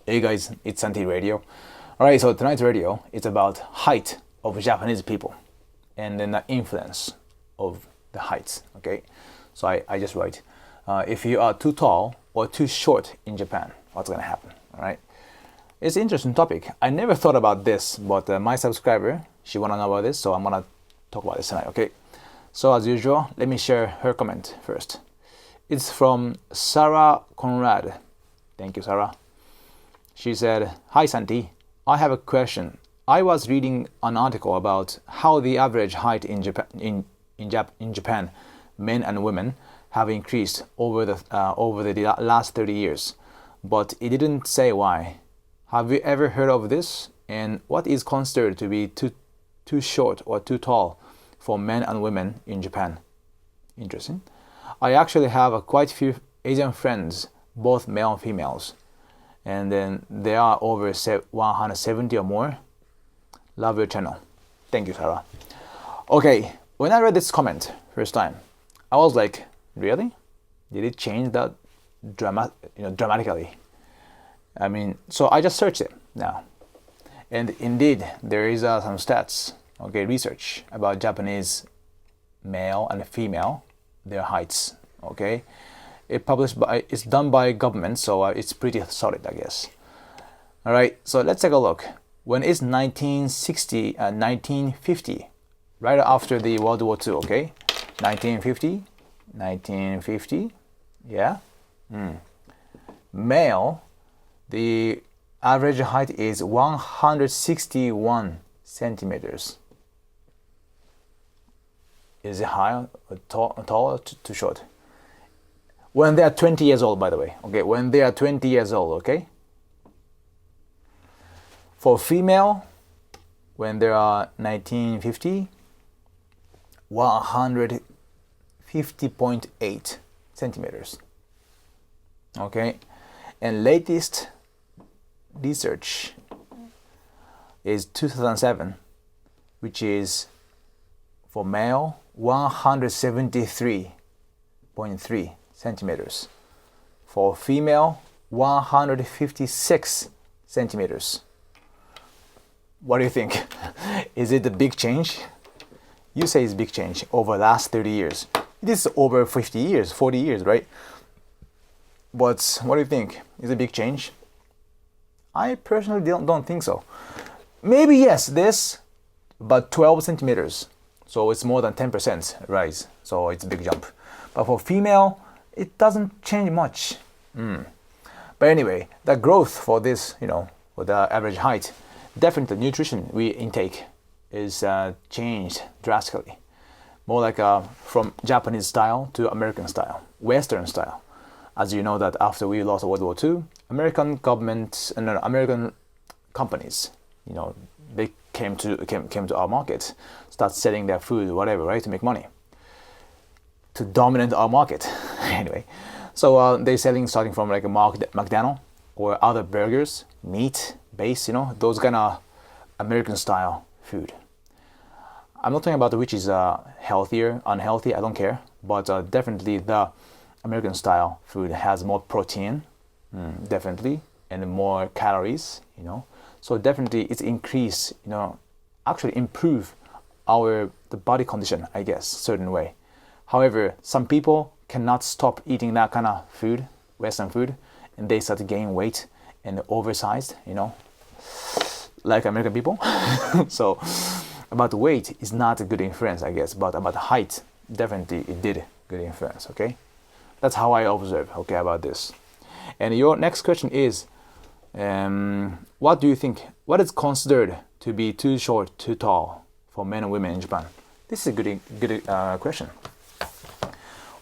Hey guys, it's Santi Radio. Alright, so tonight's radio is about height of Japanese people and then the influence of the heights, okay? So I just write, if you are too tall or too short in Japan, what's gonna happen, alright? It's an interesting topic. I never thought about this, but my subscriber, she wanna know about this, so I'm gonna talk about this tonight, okay? So as usual, let me share her comment first. It's from Sarah Conrad. Thank you, Sarah. She said, "Hi Santi, I have a question. I was reading an article about how the average height in Japan, men and women, have increased over the last 30 years, but it didn't say why. Have you ever heard of this? And what is considered to be too short or too tall for men and women in Japan?" Interesting. I actually have quite a few Asian friends, both male and females. And then they are over 170 or more. Love your channel. Thank you, Sarah. Okay, when I read this comment first time, I was like, really? Did it change that dramatically? I mean, so I just searched it now. And indeed, there is some stats, okay, research about Japanese male and female, their heights, okay? It's done by government, so it's pretty solid, I guess. All right, so let's take a look. When it's 1950, right after the World War II, okay? 1950, yeah. Male, the average height is 161 centimeters. Is it high, tall, or too short? When they are 20 years old, by the way. Okay, when they are 20 years old, okay? For female, when they are 1950, 150.8 centimeters. Okay? And latest research is 2007, which is for male, 173.3 centimeters. For female, 156 centimeters. What do you think? Is it a big change? You say it's a big change over the last 30 years. This is over 50 years, 40 years, right? But what do you think? Is it a big change? I personally don't think so. Maybe yes, this, but 12 centimeters. So it's more than 10% rise. So it's a big jump. But for female, it doesn't change much. But anyway, the growth for this, for the average height, definitely nutrition we intake is changed drastically. More like from Japanese style to American style, Western style. As you know that after we lost World War II, American government and American companies, they came to our market, start selling their food, whatever, right, to make money, to dominate our market. Anyway, so they're selling starting from like a McDonald's or other burgers, meat based, those kind of American style food. I'm not talking about which is healthier, unhealthy, I don't care, but definitely the American style food has more protein, definitely, and more calories, So definitely it's increase, actually improve the body condition, I guess, certain way. However, some people cannot stop eating that kind of food, Western food, and they start to gain weight and oversized, like American people. So about weight is not a good influence, I guess, but about height, definitely it did good influence, okay? That's how I observe, okay, about this. And your next question is, what do you think, what is considered to be too short, too tall for men and women in Japan? This is a good question.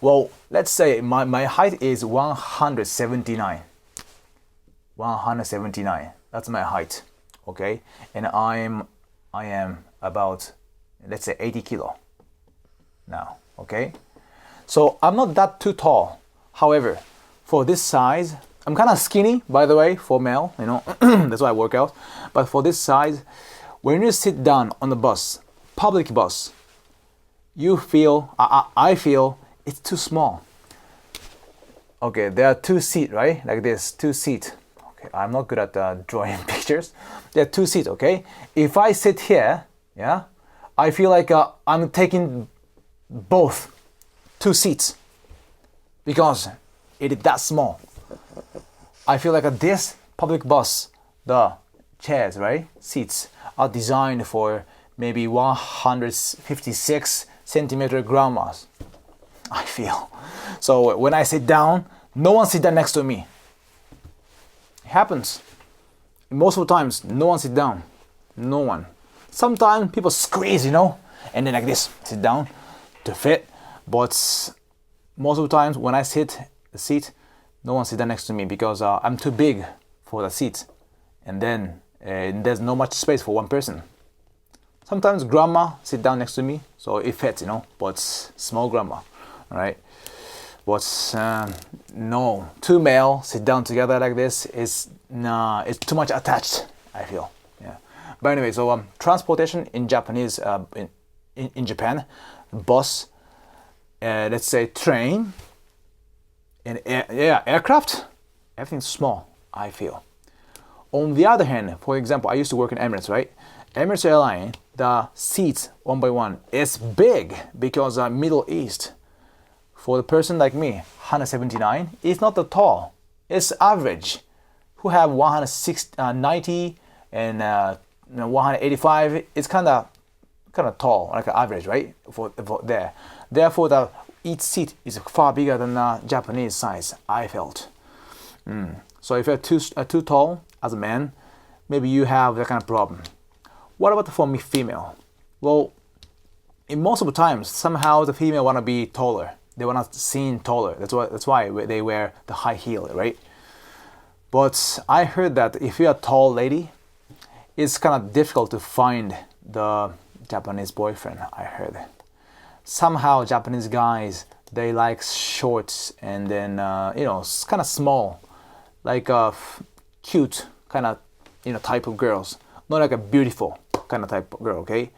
Well, let's say my height is 179. 179. That's my height, okay? And I am about, let's say, 80 kilo now, okay? So I'm not that too tall. However, for this size, I'm kind of skinny, by the way, for male, that's why I work out. But for this size, when you sit down on the bus, public bus, you feel, I feel it's too small. Okay, there are two seats, right? Like this, two seats. Okay. I'm not good at drawing pictures. There are 2 seats, okay? If I sit here, yeah, I feel like I'm taking both 2 seats because it is that small. I feel like this public bus, the chairs, right, seats are designed for maybe 156 centimeter grandmas, I feel. So when I sit down, no one sits down next to me. It happens. Most of the times, no one sits down. No one. Sometimes people squeeze, and then like this, sit down to fit. But most of the times when I sit the seat, no one sits down next to me because I'm too big for the seat. And then there's not much space for one person. Sometimes grandma sit down next to me, so it fits, but small grandma, all right? But no, 2 male sit down together like this is it's too much attached, I feel. Yeah. But anyway, so transportation in Japanese, in Japan, bus, let's say train, and aircraft, everything's small, I feel. On the other hand, for example, I used to work in Emirates, right? Emirates Airline, the seats one by one is big because Middle East. For the person like me, 179, it's not that tall. It's average. Who have 190 and 185, it's kind of tall, like an average, right? For there. Therefore, each seat is far bigger than the Japanese size, I felt. So if you're too tall as a man, maybe you have that kind of problem. What about for me, female? Well, in most of the times, somehow the female want to be taller. They want to seem taller. That's why they wear the high heel, right? But I heard that if you're a tall lady, it's kind of difficult to find the Japanese boyfriend, I heard. Somehow Japanese guys, they like shorts and then, kind of small, like cute kind of, type of girls. Not like a beautiful kind of type of girl, okay?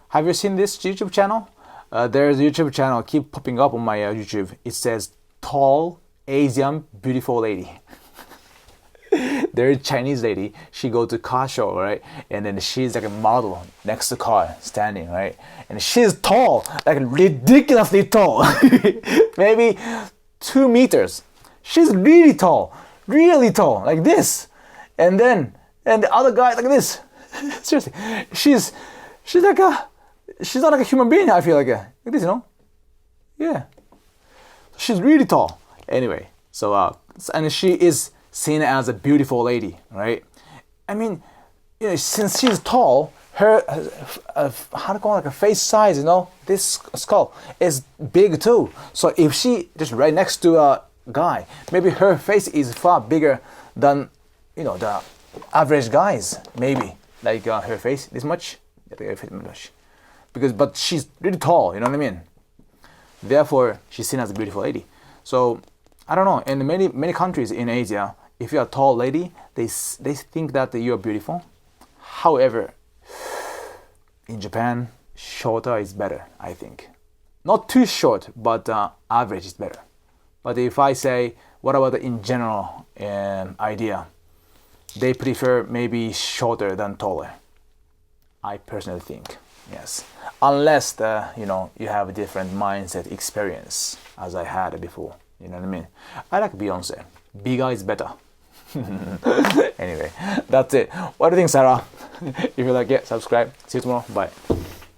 Have you seen this YouTube channel? There's a YouTube channel keep popping up on my YouTube. It says tall Asian beautiful lady. There's a Chinese lady. She go to car show, right? And then she's like a model next to car standing, right? And she's tall, like ridiculously tall, maybe 2 meters. She's really tall, like this. And the other guy like this. Seriously, she's not like a human being. I feel like this, Yeah, she's really tall. Anyway, so and she is seen as a beautiful lady, right? I mean, since she's tall, her how to call it, like a face size, this skull is big too. So if she just right next to a guy, maybe her face is far bigger than the average guys. Maybe like her face this much, but she's really tall. You know what I mean? Therefore, she's seen as a beautiful lady. So I don't know. In many countries in Asia, if you're a tall lady, they think that you're beautiful. However, in Japan, shorter is better, I think. Not too short, but average is better. But if I say, what about the in general idea? They prefer maybe shorter than taller. I personally think, yes. Unless you have a different mindset experience, as I had before. You know what I mean? I like Beyonce. Bigger is better. Anyway, that's it. What do you think, Sarah? If you like it, subscribe. See you tomorrow. Bye.